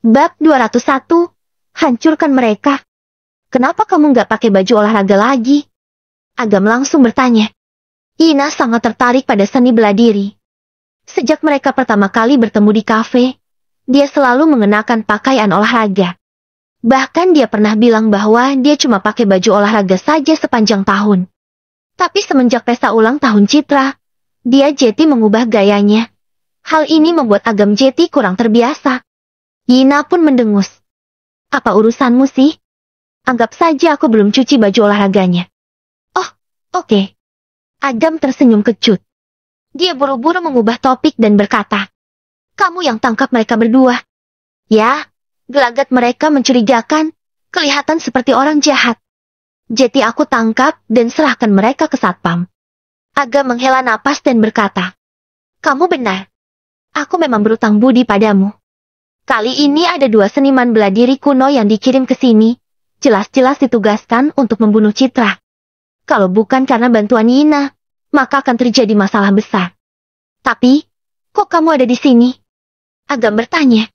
Bab 201. Hancurkan mereka. Kenapa kamu nggak pakai baju olahraga lagi? Agam langsung bertanya. Ina sangat tertarik pada seni bela diri. Sejak mereka pertama kali bertemu di kafe, dia selalu mengenakan pakaian olahraga. Bahkan dia pernah bilang bahwa dia cuma pakai baju olahraga saja sepanjang tahun. Tapi semenjak pesta ulang tahun Citra, dia Jeti mengubah gayanya. Hal ini membuat Agam Jeti kurang terbiasa. Ina pun mendengus. Apa urusanmu sih? Anggap saja aku belum cuci baju olahraganya. Oh, oke. Agam tersenyum kecut. Dia buru-buru mengubah topik dan berkata, kamu yang tangkap mereka berdua. Ya, gelagat mereka mencurigakan, kelihatan seperti orang jahat. Jeti aku tangkap dan serahkan mereka ke satpam. Agam menghela napas dan berkata, kamu benar. Aku memang berutang budi padamu. Kali ini ada 2 seniman bela diri kuno yang dikirim ke sini, jelas-jelas ditugaskan untuk membunuh Citra. Kalau bukan karena bantuan Yina, maka akan terjadi masalah besar. Tapi, kok kamu ada di sini? Agam bertanya.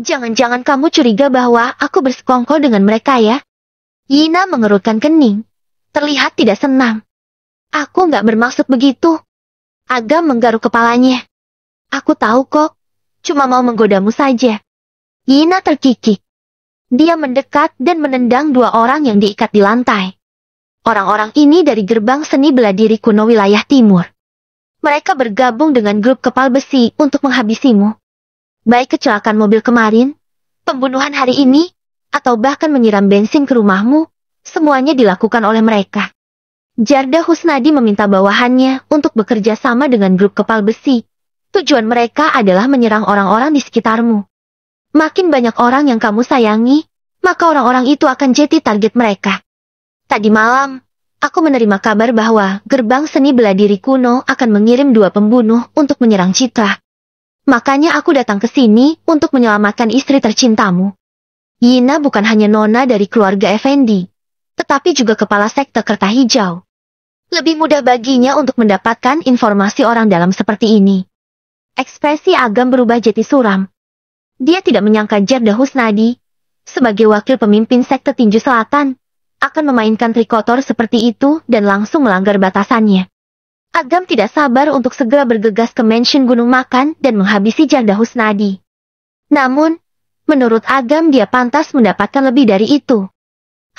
Jangan-jangan kamu curiga bahwa aku bersekongkol dengan mereka ya? Yina mengerutkan kening. Terlihat tidak senang. Aku nggak bermaksud begitu. Agam menggaruk kepalanya. Aku tahu kok. Cuma mau menggodamu saja. Yina terkikik. Dia mendekat dan menendang 2 orang yang diikat di lantai. Orang-orang ini dari gerbang seni bela diri kuno wilayah timur. Mereka bergabung dengan grup kepal besi untuk menghabisimu. Baik kecelakaan mobil kemarin, pembunuhan hari ini, atau bahkan menyiram bensin ke rumahmu, semuanya dilakukan oleh mereka. Jarda Husnadi meminta bawahannya untuk bekerja sama dengan grup kepal besi. Tujuan mereka adalah menyerang orang-orang di sekitarmu. Makin banyak orang yang kamu sayangi, maka orang-orang itu akan jadi target mereka. Tadi malam, aku menerima kabar bahwa gerbang seni bela diri kuno akan mengirim 2 pembunuh untuk menyerang Citra. Makanya aku datang ke sini untuk menyelamatkan istri tercintamu. Yina bukan hanya nona dari keluarga Effendi, tetapi juga kepala sekte Kertahijau. Lebih mudah baginya untuk mendapatkan informasi orang dalam seperti ini. Ekspresi Agam berubah jadi suram. Dia tidak menyangka Jarda Husnadi, sebagai wakil pemimpin sekte Tinju Selatan, akan memainkan trik kotor seperti itu dan langsung melanggar batasannya. Agam tidak sabar untuk segera bergegas ke mansion Gunung Makan dan menghabisi Jarda Husnadi. Namun, menurut Agam dia pantas mendapatkan lebih dari itu.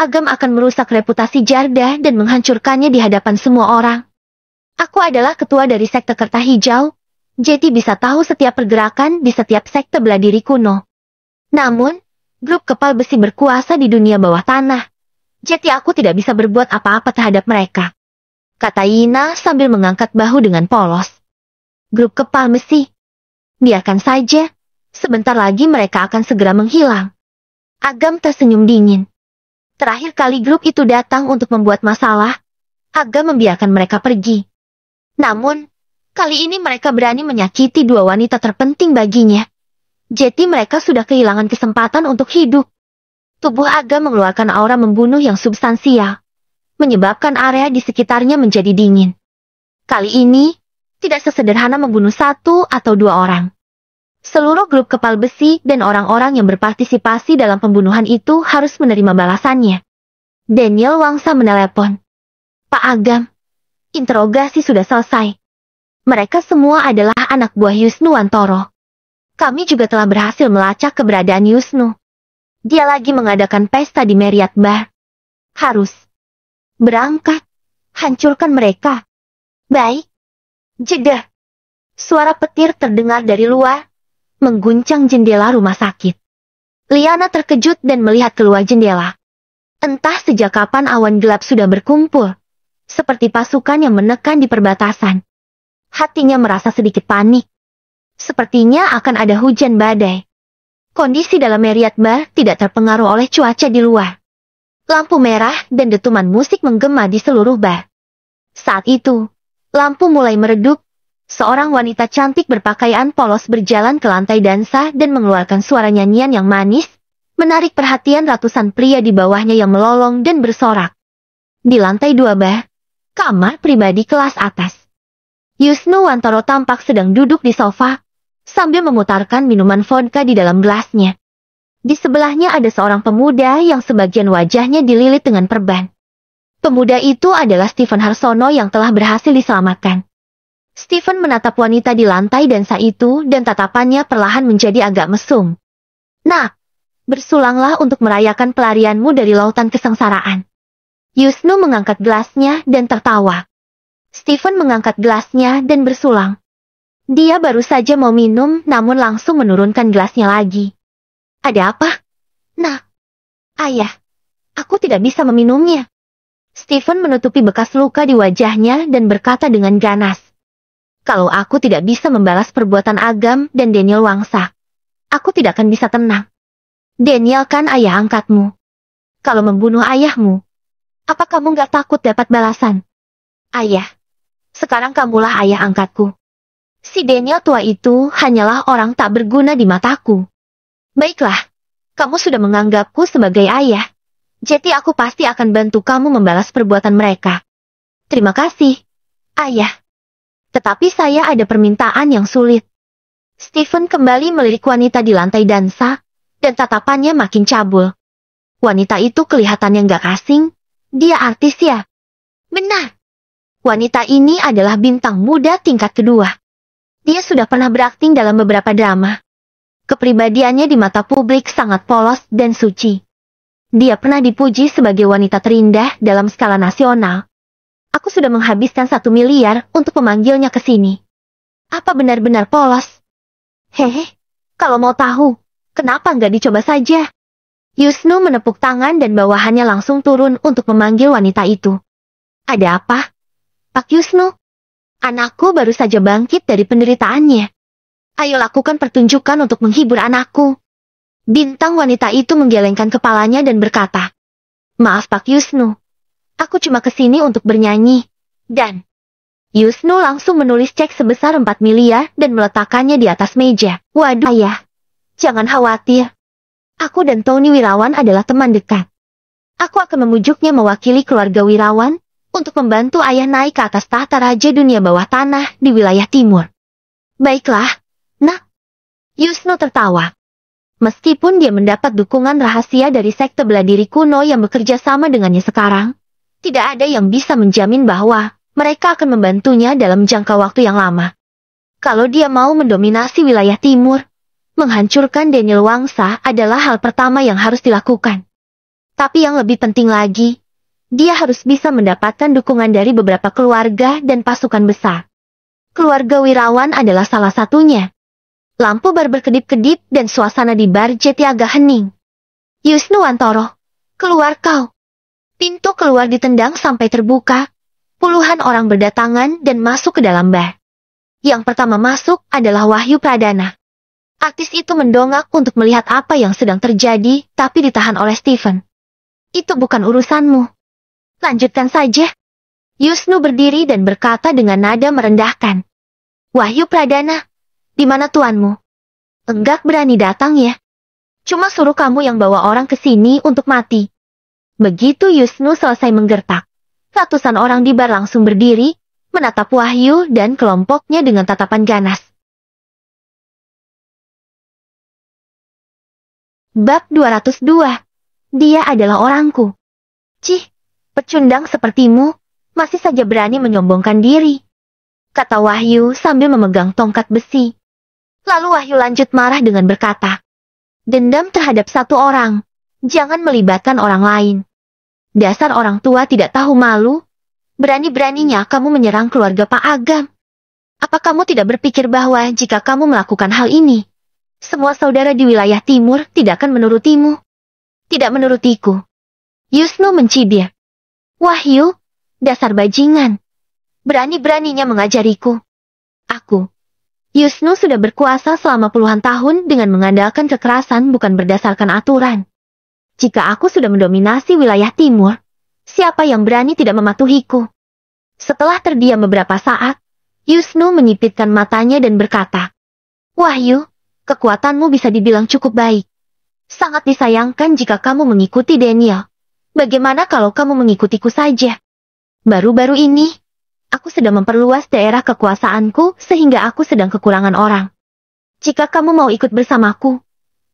Agam akan merusak reputasi Jarda dan menghancurkannya di hadapan semua orang. Aku adalah ketua dari sekte Kertahijau, jadi bisa tahu setiap pergerakan di setiap sekte bela diri kuno. Namun, grup kepal besi berkuasa di dunia bawah tanah. Jadi aku tidak bisa berbuat apa-apa terhadap mereka. Kata Yina sambil mengangkat bahu dengan polos. Grup kepal besi. Biarkan saja, sebentar lagi mereka akan segera menghilang. Agam tersenyum dingin. Terakhir kali grup itu datang untuk membuat masalah, Agam membiarkan mereka pergi. Namun, kali ini mereka berani menyakiti 2 wanita terpenting baginya. Jadi mereka sudah kehilangan kesempatan untuk hidup. Tubuh Agam mengeluarkan aura membunuh yang substansial, menyebabkan area di sekitarnya menjadi dingin. Kali ini, tidak sesederhana membunuh 1 atau 2 orang. Seluruh grup kepal besi dan orang-orang yang berpartisipasi dalam pembunuhan itu harus menerima balasannya. Daniel Wangsa menelepon. Pak Agam, interogasi sudah selesai. Mereka semua adalah anak buah Yusnu Wantoro. Kami juga telah berhasil melacak keberadaan Yusnu. Dia lagi mengadakan pesta di Marriott Bar. Harus berangkat. Hancurkan mereka. Baik. Jeda. Suara petir terdengar dari luar, mengguncang jendela rumah sakit. Liana terkejut dan melihat keluar jendela. Entah sejak kapan awan gelap sudah berkumpul, seperti pasukan yang menekan di perbatasan. Hatinya merasa sedikit panik. Sepertinya akan ada hujan badai. Kondisi dalam Marriott Bar tidak terpengaruh oleh cuaca di luar. Lampu merah dan dentuman musik menggema di seluruh bar. Saat itu, lampu mulai meredup. Seorang wanita cantik berpakaian polos berjalan ke lantai dansa dan mengeluarkan suara nyanyian yang manis, menarik perhatian ratusan pria di bawahnya yang melolong dan bersorak. Di lantai 2 bar, kamar pribadi kelas atas. Yusnu Wantoro tampak sedang duduk di sofa, sambil memutarkan minuman vodka di dalam gelasnya. Di sebelahnya ada seorang pemuda yang sebagian wajahnya dililit dengan perban. Pemuda itu adalah Stephen Harsono yang telah berhasil diselamatkan. Stephen menatap wanita di lantai dansa itu dan tatapannya perlahan menjadi agak mesum. Nah, bersulanglah untuk merayakan pelarianmu dari lautan kesengsaraan. Yusnu mengangkat gelasnya dan tertawa. Stephen mengangkat gelasnya dan bersulang. Dia baru saja mau minum namun langsung menurunkan gelasnya lagi. Ada apa? Nah, ayah, aku tidak bisa meminumnya. Stephen menutupi bekas luka di wajahnya dan berkata dengan ganas. Kalau aku tidak bisa membalas perbuatan Agam dan Daniel Wangsa, aku tidak akan bisa tenang. Daniel kan ayah angkatmu. Kalau membunuh ayahmu, apa kamu gak takut dapat balasan? Ayah, sekarang kamulah ayah angkatku. Si Daniel tua itu hanyalah orang tak berguna di mataku. Baiklah, kamu sudah menganggapku sebagai ayah. Jadi aku pasti akan bantu kamu membalas perbuatan mereka. Terima kasih, ayah. Tetapi saya ada permintaan yang sulit. Stephen kembali melirik wanita di lantai dansa, dan tatapannya makin cabul. Wanita itu kelihatannya gak asing, dia artis ya? Benar. Wanita ini adalah bintang muda tingkat kedua. Dia sudah pernah berakting dalam beberapa drama. Kepribadiannya di mata publik sangat polos dan suci. Dia pernah dipuji sebagai wanita terindah dalam skala nasional. Aku sudah menghabiskan 1 miliar untuk memanggilnya ke sini. Apa benar-benar polos? Hehe, kalau mau tahu, kenapa nggak dicoba saja? Yusnu menepuk tangan dan bawahannya langsung turun untuk memanggil wanita itu. Ada apa? Pak Yusnu? Anakku baru saja bangkit dari penderitaannya. Ayo lakukan pertunjukan untuk menghibur anakku. Bintang wanita itu menggelengkan kepalanya dan berkata, Maaf Pak Yusnu, aku cuma kesini untuk bernyanyi. Dan Yusnu langsung menulis cek sebesar 4 miliar dan meletakkannya di atas meja. Waduh ayah, jangan khawatir. Aku dan Tony Wirawan adalah teman dekat. Aku akan memujuknya mewakili keluarga Wirawan untuk membantu ayah naik ke atas tahta raja dunia bawah tanah di wilayah timur. Baiklah, nak. Yusnu tertawa. Meskipun dia mendapat dukungan rahasia dari sekte bela diri kuno yang bekerja sama dengannya sekarang, tidak ada yang bisa menjamin bahwa mereka akan membantunya dalam jangka waktu yang lama. Kalau dia mau mendominasi wilayah timur, menghancurkan Daniel Wangsa adalah hal pertama yang harus dilakukan. Tapi yang lebih penting lagi, dia harus bisa mendapatkan dukungan dari beberapa keluarga dan pasukan besar. Keluarga Wirawan adalah salah satunya. Lampu bar berkedip-kedip dan suasana di bar jadi agak hening. Yusnu Wantoro, keluar kau. Pintu keluar ditendang sampai terbuka. Puluhan orang berdatangan dan masuk ke dalam bar. Yang pertama masuk adalah Wahyu Pradana. Artis itu mendongak untuk melihat apa yang sedang terjadi, tapi ditahan oleh Stephen. Itu bukan urusanmu. Lanjutkan saja. Yusnu berdiri dan berkata dengan nada merendahkan. Wahyu Pradana, di mana tuanmu? Enggak berani datang ya. Cuma suruh kamu yang bawa orang ke sini untuk mati. Begitu Yusnu selesai menggertak, ratusan orang di bar langsung berdiri, menatap Wahyu dan kelompoknya dengan tatapan ganas. Bab 202. Dia adalah orangku. Cih, pecundang sepertimu, masih saja berani menyombongkan diri. Kata Wahyu sambil memegang tongkat besi. Lalu Wahyu lanjut marah dengan berkata, dendam terhadap satu orang, jangan melibatkan orang lain. Dasar orang tua tidak tahu malu, berani-beraninya kamu menyerang keluarga Pak Agam. Apa kamu tidak berpikir bahwa jika kamu melakukan hal ini, semua saudara di wilayah timur tidak akan menurutimu? Tidak menurutiku. Yusnu mencibir. Wahyu, dasar bajingan. Berani-beraninya mengajariku. Aku, Yusnu sudah berkuasa selama puluhan tahun dengan mengandalkan kekerasan bukan berdasarkan aturan. Jika aku sudah mendominasi wilayah timur, siapa yang berani tidak mematuhiku? Setelah terdiam beberapa saat, Yusnu menyipitkan matanya dan berkata, Wahyu, kekuatanmu bisa dibilang cukup baik. Sangat disayangkan jika kamu mengikuti Daniel. Bagaimana kalau kamu mengikutiku saja? Baru-baru ini, aku sedang memperluas daerah kekuasaanku sehingga aku sedang kekurangan orang. Jika kamu mau ikut bersamaku,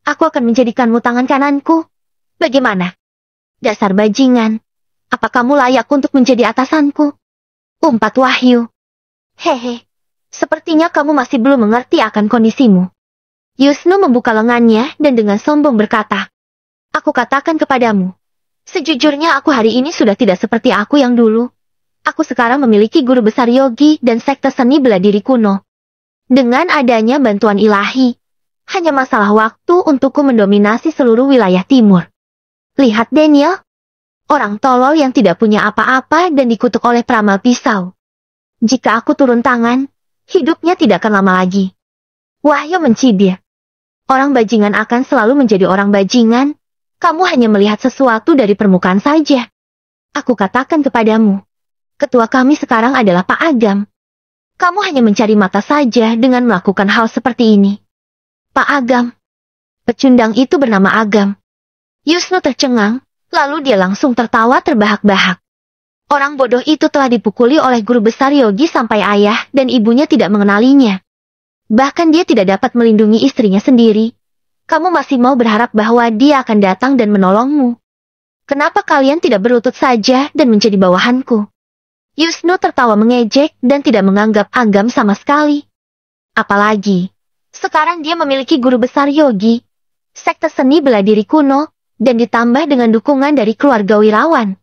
Aku akan menjadikanmu tangan kananku. Bagaimana? Dasar bajingan. Apa kamu layak untuk menjadi atasanku? Umpat Wahyu. Hehe. Sepertinya kamu masih belum mengerti akan kondisimu. Yusnu membuka lengannya dan dengan sombong berkata, aku katakan kepadamu. Sejujurnya aku hari ini sudah tidak seperti aku yang dulu. Aku sekarang memiliki guru besar yogi dan sekte seni bela diri kuno. Dengan adanya bantuan ilahi, hanya masalah waktu untukku mendominasi seluruh wilayah timur. Lihat Daniel. Orang tolol yang tidak punya apa-apa dan dikutuk oleh peramal pisau. Jika aku turun tangan, hidupnya tidak akan lama lagi. Wahyu mencibir. Orang bajingan akan selalu menjadi orang bajingan. Kamu hanya melihat sesuatu dari permukaan saja. Aku katakan kepadamu. Ketua kami sekarang adalah Pak Agam. Kamu hanya mencari mata saja dengan melakukan hal seperti ini. Pak Agam. Pecundang itu bernama Agam. Yusnu tercengang, lalu dia langsung tertawa terbahak-bahak. Orang bodoh itu telah dipukuli oleh guru besar yogi sampai ayah dan ibunya tidak mengenalinya. Bahkan dia tidak dapat melindungi istrinya sendiri. Kamu masih mau berharap bahwa dia akan datang dan menolongmu? Kenapa kalian tidak berlutut saja dan menjadi bawahanku? Yusnu tertawa mengejek dan tidak menganggap Agam sama sekali. Apalagi, sekarang dia memiliki guru besar yogi, sekte seni bela diri kuno, dan ditambah dengan dukungan dari keluarga wirawan.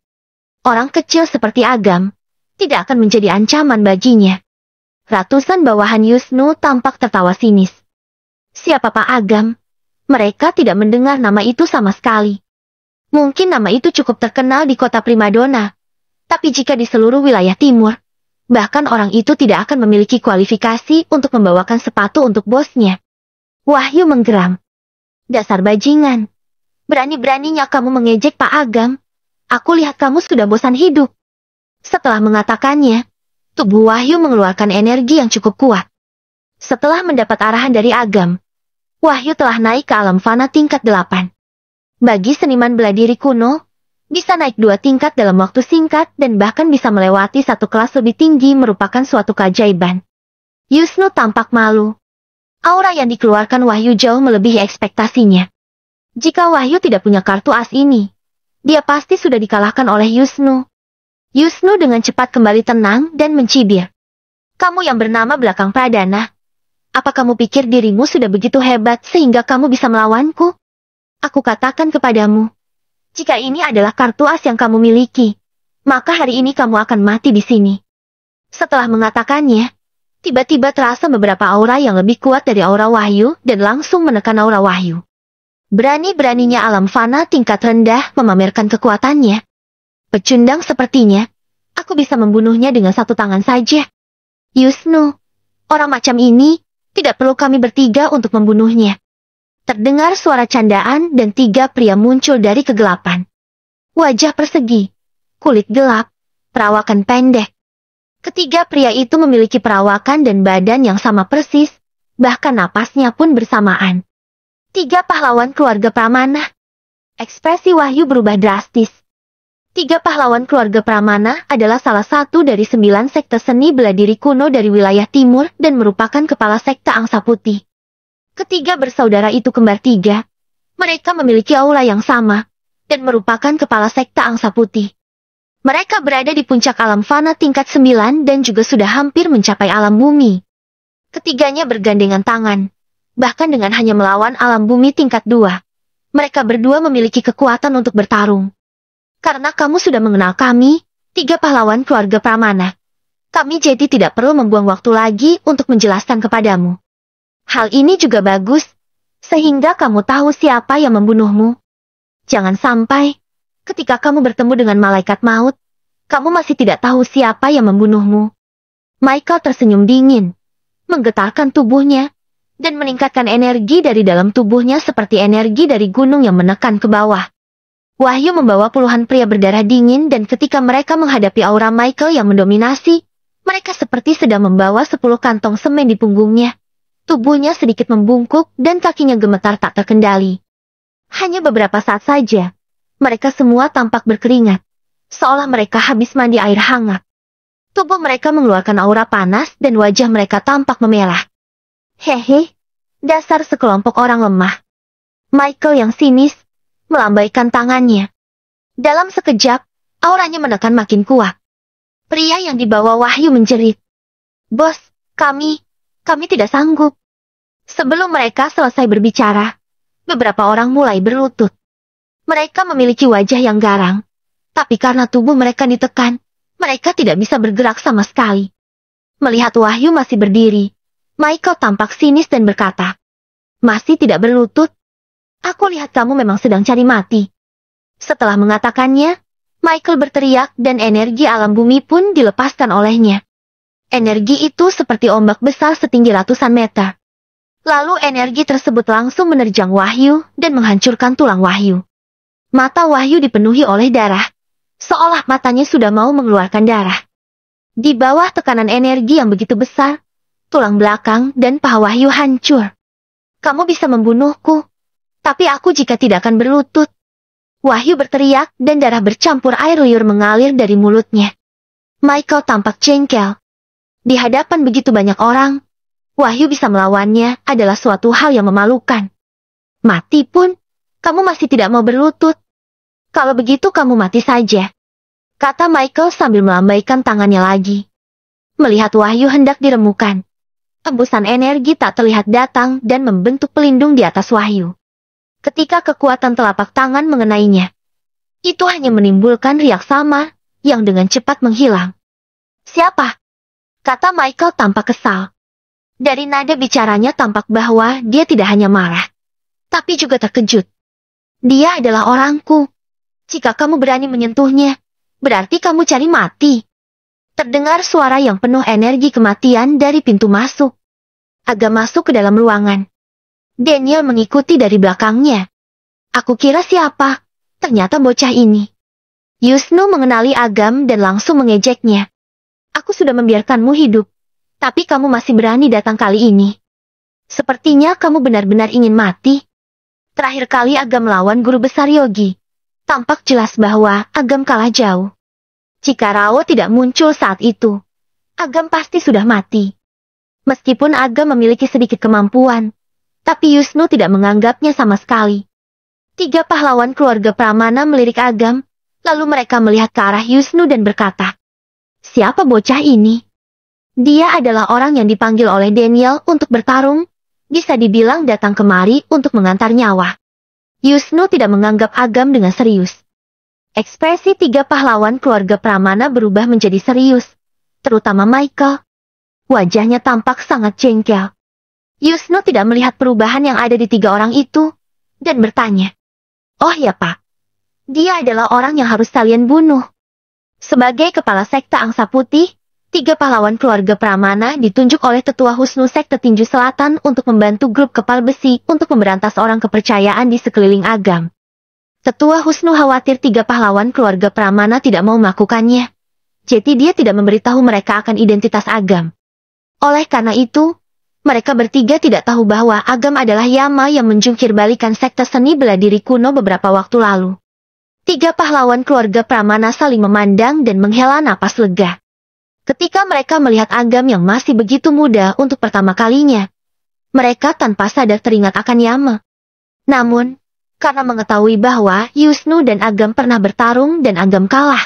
Orang kecil seperti Agam tidak akan menjadi ancaman baginya. Ratusan bawahan Yusnu tampak tertawa sinis. Siapa Pak Agam? Mereka tidak mendengar nama itu sama sekali. Mungkin nama itu cukup terkenal di kota primadona. Tapi jika di seluruh wilayah timur, bahkan orang itu tidak akan memiliki kualifikasi untuk membawakan sepatu untuk bosnya. Wahyu menggeram. Dasar bajingan. Berani-beraninya kamu mengejek Pak Agam. Aku lihat kamu sudah bosan hidup. Setelah mengatakannya, tubuh Wahyu mengeluarkan energi yang cukup kuat. Setelah mendapat arahan dari Agam, Wahyu telah naik ke alam fana tingkat 8. Bagi seniman bela diri kuno, bisa naik 2 tingkat dalam waktu singkat dan bahkan bisa melewati 1 kelas lebih tinggi merupakan suatu keajaiban. Yusnu tampak malu. Aura yang dikeluarkan Wahyu jauh melebihi ekspektasinya. Jika Wahyu tidak punya kartu as ini, dia pasti sudah dikalahkan oleh Yusnu. Yusnu dengan cepat kembali tenang dan mencibir. Kamu yang bernama belakang Pradana. Apa kamu pikir dirimu sudah begitu hebat sehingga kamu bisa melawanku? Aku katakan kepadamu. Jika ini adalah kartu as yang kamu miliki, maka hari ini kamu akan mati di sini. Setelah mengatakannya, tiba-tiba terasa beberapa aura yang lebih kuat dari aura Wahyu dan langsung menekan aura Wahyu. Berani-beraninya alam fana tingkat rendah memamerkan kekuatannya. Pecundang sepertinya, aku bisa membunuhnya dengan 1 tangan saja. Yusnu, orang macam ini, tidak perlu kami bertiga untuk membunuhnya. Terdengar suara candaan dan 3 pria muncul dari kegelapan. Wajah persegi, kulit gelap, perawakan pendek. Ketiga pria itu memiliki perawakan dan badan yang sama persis, bahkan napasnya pun bersamaan. 3 pahlawan keluarga Pramana. Ekspresi Wahyu berubah drastis. 3 pahlawan keluarga Pramana adalah salah satu dari 9 sekte seni bela diri kuno dari wilayah timur dan merupakan kepala sekte Angsa Putih. Ketiga bersaudara itu kembar 3. Mereka memiliki aura yang sama, dan merupakan kepala sekte Angsa Putih. Mereka berada di puncak alam fana tingkat 9 dan juga sudah hampir mencapai alam bumi. Ketiganya bergandengan tangan, bahkan dengan hanya melawan alam bumi tingkat 2. Mereka berdua memiliki kekuatan untuk bertarung. Karena kamu sudah mengenal kami, 3 pahlawan keluarga Pramana. Kami jadi tidak perlu membuang waktu lagi untuk menjelaskan kepadamu. Hal ini juga bagus, sehingga kamu tahu siapa yang membunuhmu. Jangan sampai, ketika kamu bertemu dengan malaikat maut, kamu masih tidak tahu siapa yang membunuhmu. Michael tersenyum dingin, menggetarkan tubuhnya, dan meningkatkan energi dari dalam tubuhnya seperti energi dari gunung yang menekan ke bawah. Wahyu membawa puluhan pria berdarah dingin dan ketika mereka menghadapi aura Michael yang mendominasi, mereka seperti sedang membawa 10 kantong semen di punggungnya. Tubuhnya sedikit membungkuk dan kakinya gemetar tak terkendali. Hanya beberapa saat saja, mereka semua tampak berkeringat, seolah mereka habis mandi air hangat. Tubuh mereka mengeluarkan aura panas dan wajah mereka tampak memerah. Hehe, dasar sekelompok orang lemah. Michael yang sinis melambaikan tangannya. Dalam sekejap, auranya menekan makin kuat. Pria yang dibawa Wahyu menjerit. Bos, kami tidak sanggup. Sebelum mereka selesai berbicara, beberapa orang mulai berlutut. Mereka memiliki wajah yang garang, tapi karena tubuh mereka ditekan, mereka tidak bisa bergerak sama sekali. Melihat Wahyu masih berdiri, Michael tampak sinis dan berkata, masih tidak berlutut? Aku lihat kamu memang sedang cari mati. Setelah mengatakannya, Michael berteriak dan energi alam bumi pun dilepaskan olehnya. Energi itu seperti ombak besar setinggi ratusan meter. Lalu energi tersebut langsung menerjang Wahyu dan menghancurkan tulang Wahyu. Mata Wahyu dipenuhi oleh darah, seolah matanya sudah mau mengeluarkan darah. Di bawah tekanan energi yang begitu besar, tulang belakang dan paha Wahyu hancur. Kamu bisa membunuhku, tapi aku jika tidak akan berlutut. Wahyu berteriak dan darah bercampur air liur mengalir dari mulutnya. Michael tampak jengkel. Di hadapan begitu banyak orang, Wahyu bisa melawannya adalah suatu hal yang memalukan. Mati pun, kamu masih tidak mau berlutut. Kalau begitu kamu mati saja, kata Michael sambil melambaikan tangannya lagi. Melihat Wahyu hendak diremukan, embusan energi tak terlihat datang dan membentuk pelindung di atas Wahyu. Ketika kekuatan telapak tangan mengenainya, itu hanya menimbulkan riak samar yang dengan cepat menghilang. Siapa? Kata Michael tampak kesal. Dari nada bicaranya tampak bahwa dia tidak hanya marah, tapi juga terkejut. Dia adalah orangku. Jika kamu berani menyentuhnya, berarti kamu cari mati. Terdengar suara yang penuh energi kematian dari pintu masuk. Agak masuk ke dalam ruangan. Daniel mengikuti dari belakangnya. Aku kira siapa? Ternyata bocah ini. Yusnu mengenali Agam dan langsung mengejeknya. Aku sudah membiarkanmu hidup, tapi kamu masih berani datang kali ini. Sepertinya kamu benar-benar ingin mati. Terakhir kali Agam melawan guru besar Yogi, tampak jelas bahwa Agam kalah jauh. Jika Rao tidak muncul saat itu, Agam pasti sudah mati. Meskipun Agam memiliki sedikit kemampuan, tapi Yusnu tidak menganggapnya sama sekali. 3 pahlawan keluarga Pramana melirik Agam, lalu mereka melihat ke arah Yusnu dan berkata, siapa bocah ini? Dia adalah orang yang dipanggil oleh Daniel untuk bertarung, bisa dibilang datang kemari untuk mengantar nyawa. Yusnu tidak menganggap Agam dengan serius. Ekspresi 3 pahlawan keluarga Pramana berubah menjadi serius, terutama Michael. Wajahnya tampak sangat jengkel. Yusnu tidak melihat perubahan yang ada di 3 orang itu, dan bertanya, oh ya Pak, dia adalah orang yang harus kalian bunuh. Sebagai kepala sekte Angsa Putih, 3 pahlawan keluarga Pramana ditunjuk oleh Tetua Husnu Sekte Tinju Selatan untuk membantu grup Kepal Besi untuk memberantas orang kepercayaan di sekeliling Agam. Tetua Husnu khawatir 3 pahlawan keluarga Pramana tidak mau melakukannya, jadi dia tidak memberitahu mereka akan identitas Agam. Oleh karena itu, mereka bertiga tidak tahu bahwa Agam adalah Yama yang menjungkir balikan sekte seni bela diri kuno beberapa waktu lalu. 3 pahlawan keluarga Pramana saling memandang dan menghela napas lega. Ketika mereka melihat Agam yang masih begitu muda untuk pertama kalinya, mereka tanpa sadar teringat akan Yama. Namun, karena mengetahui bahwa Yusnu dan Agam pernah bertarung dan Agam kalah,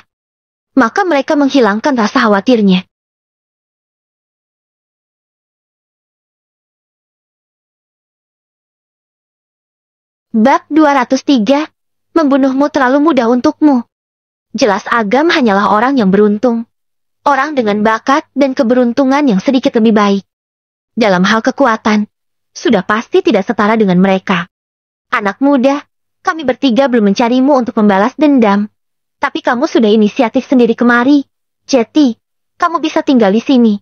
maka mereka menghilangkan rasa khawatirnya. Bab 203, membunuhmu terlalu mudah untukmu. Jelas Agam hanyalah orang yang beruntung. Orang dengan bakat dan keberuntungan yang sedikit lebih baik. Dalam hal kekuatan, sudah pasti tidak setara dengan mereka. Anak muda, kami bertiga belum mencarimu untuk membalas dendam. Tapi kamu sudah inisiatif sendiri kemari. Jadi, kamu bisa tinggal di sini.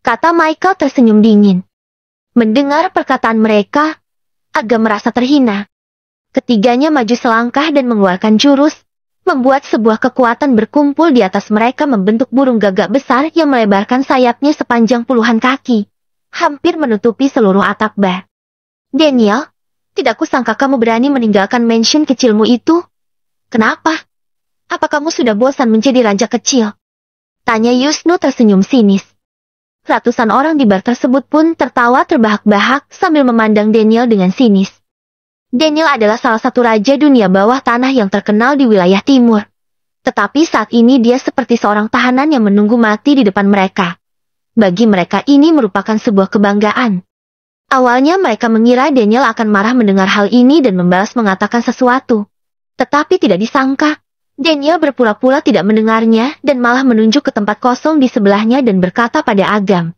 Kata Michael tersenyum dingin. Mendengar perkataan mereka, Agam merasa terhina. Ketiganya maju selangkah dan mengeluarkan jurus, membuat sebuah kekuatan berkumpul di atas mereka membentuk burung gagak besar yang melebarkan sayapnya sepanjang puluhan kaki, hampir menutupi seluruh atap bar. Daniel, tidak kusangka kamu berani meninggalkan mansion kecilmu itu. Kenapa? Apa kamu sudah bosan menjadi raja kecil? Tanya Yusnu tersenyum sinis. Ratusan orang di bar tersebut pun tertawa terbahak-bahak sambil memandang Daniel dengan sinis. Daniel adalah salah satu raja dunia bawah tanah yang terkenal di wilayah timur. Tetapi saat ini dia seperti seorang tahanan yang menunggu mati di depan mereka. Bagi mereka ini merupakan sebuah kebanggaan. Awalnya mereka mengira Daniel akan marah mendengar hal ini dan membalas mengatakan sesuatu. Tetapi tidak disangka, Daniel berpura-pura tidak mendengarnya dan malah menunjuk ke tempat kosong di sebelahnya dan berkata pada Agam.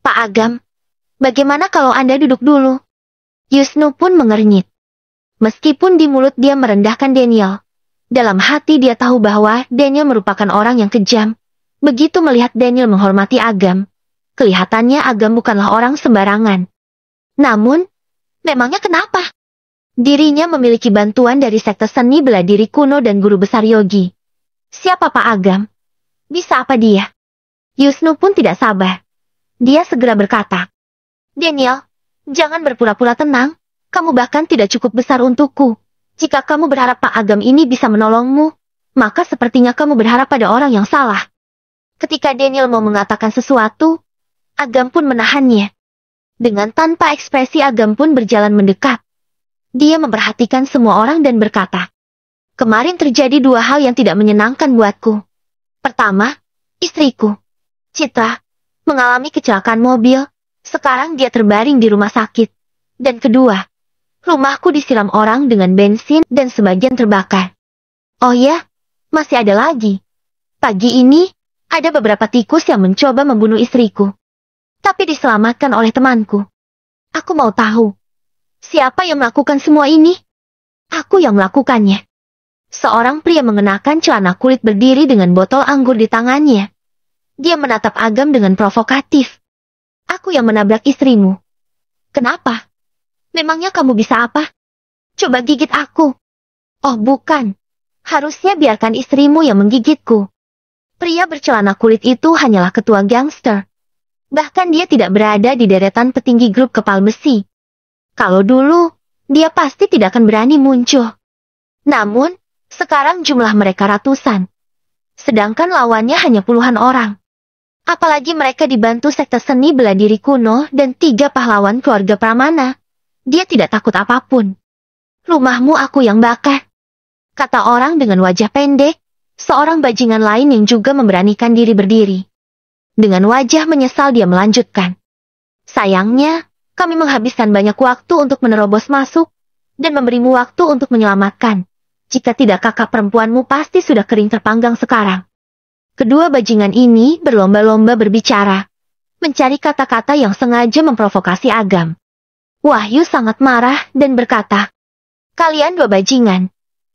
Pak Agam, bagaimana kalau Anda duduk dulu? Yusnu pun mengernyit. Meskipun di mulut dia merendahkan Daniel, dalam hati dia tahu bahwa Daniel merupakan orang yang kejam. Begitu melihat Daniel menghormati Agam, kelihatannya Agam bukanlah orang sembarangan. Namun, memangnya kenapa? Dirinya memiliki bantuan dari sekte seni bela diri kuno dan guru besar yogi. Siapa Pak Agam? Bisa apa dia? Yusnu pun tidak sabar. Dia segera berkata, Daniel, jangan berpura-pura tenang. Kamu bahkan tidak cukup besar untukku. Jika kamu berharap Pak Agam ini bisa menolongmu, maka sepertinya kamu berharap pada orang yang salah. Ketika Daniel mau mengatakan sesuatu, Agam pun menahannya. Dengan tanpa ekspresi Agam pun berjalan mendekat. Dia memperhatikan semua orang dan berkata, kemarin terjadi dua hal yang tidak menyenangkan buatku. Pertama, istriku, Citra, mengalami kecelakaan mobil. Sekarang dia terbaring di rumah sakit. Dan kedua, rumahku disiram orang dengan bensin dan sebagian terbakar. Oh ya, masih ada lagi. Pagi ini, ada beberapa tikus yang mencoba membunuh istriku. Tapi diselamatkan oleh temanku. Aku mau tahu, siapa yang melakukan semua ini? Aku yang melakukannya. Seorang pria mengenakan celana kulit berdiri dengan botol anggur di tangannya. Dia menatap Agam dengan provokatif. Aku yang menabrak istrimu. Kenapa? Memangnya kamu bisa apa? Coba gigit aku. Oh bukan. Harusnya biarkan istrimu yang menggigitku. Pria bercelana kulit itu hanyalah ketua gangster. Bahkan dia tidak berada di deretan petinggi grup kepal besi. Kalau dulu, dia pasti tidak akan berani muncul. Namun, sekarang jumlah mereka ratusan. Sedangkan lawannya hanya puluhan orang. Apalagi mereka dibantu sekte seni bela diri kuno dan 3 pahlawan keluarga Pramana. Dia tidak takut apapun. Rumahmu aku yang bakar, kata orang dengan wajah pendek, seorang bajingan lain yang juga memberanikan diri berdiri. Dengan wajah menyesal dia melanjutkan. Sayangnya, kami menghabiskan banyak waktu untuk menerobos masuk, dan memberimu waktu untuk menyelamatkan. Jika tidak kakak perempuanmu pasti sudah kering terpanggang sekarang. Kedua bajingan ini berlomba-lomba berbicara, mencari kata-kata yang sengaja memprovokasi Agam. Wahyu sangat marah dan berkata, kalian dua bajingan,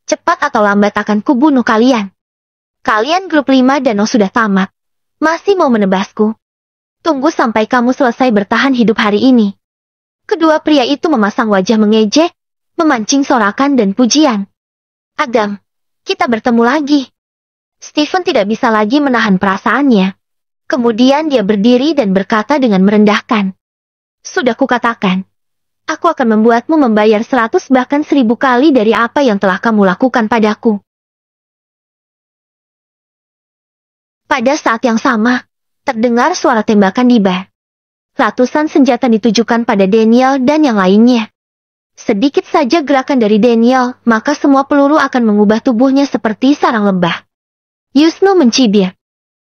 cepat atau lambat akan kubunuh kalian. Kalian grup 5 danau sudah tamat, masih mau menebasku. Tunggu sampai kamu selesai bertahan hidup hari ini. Kedua pria itu memasang wajah mengejek, memancing sorakan dan pujian. Agam, kita bertemu lagi. Stephen tidak bisa lagi menahan perasaannya. Kemudian dia berdiri dan berkata dengan merendahkan. Sudah kukatakan. Aku akan membuatmu membayar 100 bahkan 1000 kali dari apa yang telah kamu lakukan padaku. Pada saat yang sama, terdengar suara tembakan di bar. Ratusan senjata ditujukan pada Daniel dan yang lainnya. Sedikit saja gerakan dari Daniel, maka semua peluru akan mengubah tubuhnya seperti sarang lebah. Yusnu mencibir.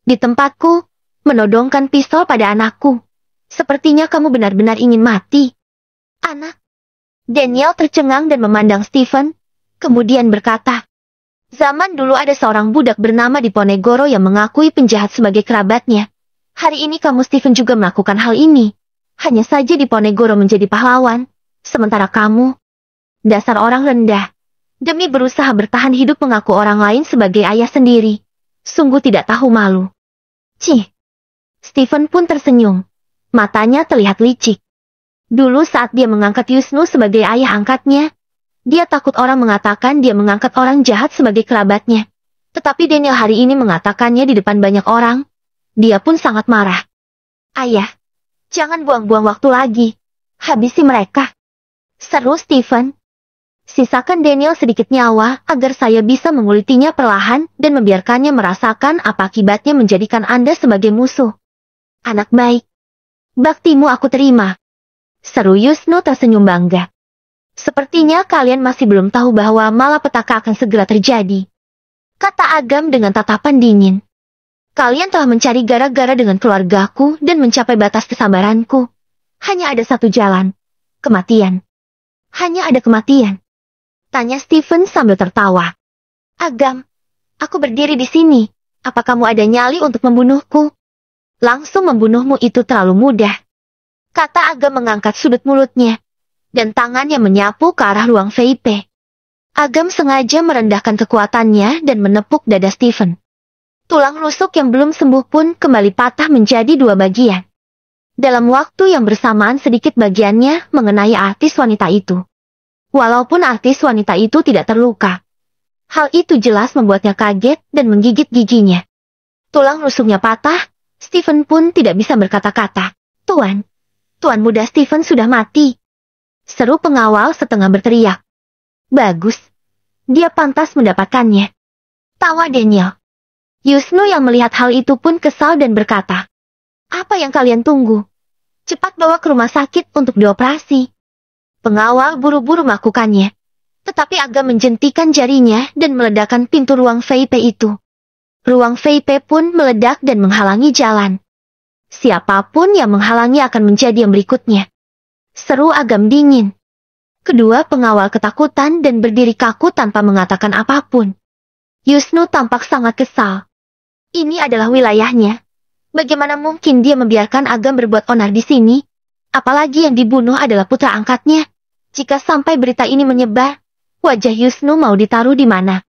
Di tempatku, menodongkan pistol pada anakku. Sepertinya kamu benar-benar ingin mati. Anak. Daniel tercengang dan memandang Stephen, kemudian berkata, zaman dulu ada seorang budak bernama Diponegoro yang mengakui penjahat sebagai kerabatnya. Hari ini kamu Stephen juga melakukan hal ini. Hanya saja Diponegoro menjadi pahlawan, sementara kamu, dasar orang rendah, demi berusaha bertahan hidup mengaku orang lain sebagai ayah sendiri. Sungguh tidak tahu malu. Cih. Stephen pun tersenyum. Matanya terlihat licik. Dulu saat dia mengangkat Yusnu sebagai ayah angkatnya, dia takut orang mengatakan dia mengangkat orang jahat sebagai kerabatnya. Tetapi Daniel hari ini mengatakannya di depan banyak orang. Dia pun sangat marah. Ayah, jangan buang-buang waktu lagi. Habisi mereka. Seru Stephen. Sisakan Daniel sedikit nyawa agar saya bisa mengulitinya perlahan dan membiarkannya merasakan apa akibatnya menjadikan Anda sebagai musuh. Anak baik. Baktimu aku terima. Seru Yusnu tersenyum bangga. Sepertinya kalian masih belum tahu bahwa malapetaka akan segera terjadi, kata Agam dengan tatapan dingin. Kalian telah mencari gara-gara dengan keluargaku dan mencapai batas kesabaranku. Hanya ada satu jalan, kematian. Hanya ada kematian, tanya Stephen sambil tertawa. Agam, aku berdiri di sini. Apa kamu ada nyali untuk membunuhku? Langsung membunuhmu itu terlalu mudah, kata Agam mengangkat sudut mulutnya, dan tangannya menyapu ke arah ruang VIP. Agam sengaja merendahkan kekuatannya dan menepuk dada Stephen. Tulang rusuk yang belum sembuh pun kembali patah menjadi dua bagian. Dalam waktu yang bersamaan sedikit bagiannya mengenai artis wanita itu. Walaupun artis wanita itu tidak terluka, hal itu jelas membuatnya kaget dan menggigit giginya. Tulang rusuknya patah, Stephen pun tidak bisa berkata-kata. Tuan muda Stephen sudah mati, seru pengawal setengah berteriak. Bagus, dia pantas mendapatkannya, tawa Daniel. Yusnu yang melihat hal itu pun kesal dan berkata, apa yang kalian tunggu? Cepat bawa ke rumah sakit untuk dioperasi. Pengawal buru-buru melakukannya. Tetapi Agam menjentikan jarinya dan meledakkan pintu ruang VIP itu. Ruang VIP pun meledak dan menghalangi jalan. Siapapun yang menghalangi akan menjadi yang berikutnya, seru Agam dingin. Kedua pengawal ketakutan dan berdiri kaku tanpa mengatakan apapun. Yusnu tampak sangat kesal. Ini adalah wilayahnya. Bagaimana mungkin dia membiarkan Agam berbuat onar di sini? Apalagi yang dibunuh adalah putra angkatnya. Jika sampai berita ini menyebar, wajah Yusnu mau ditaruh di mana?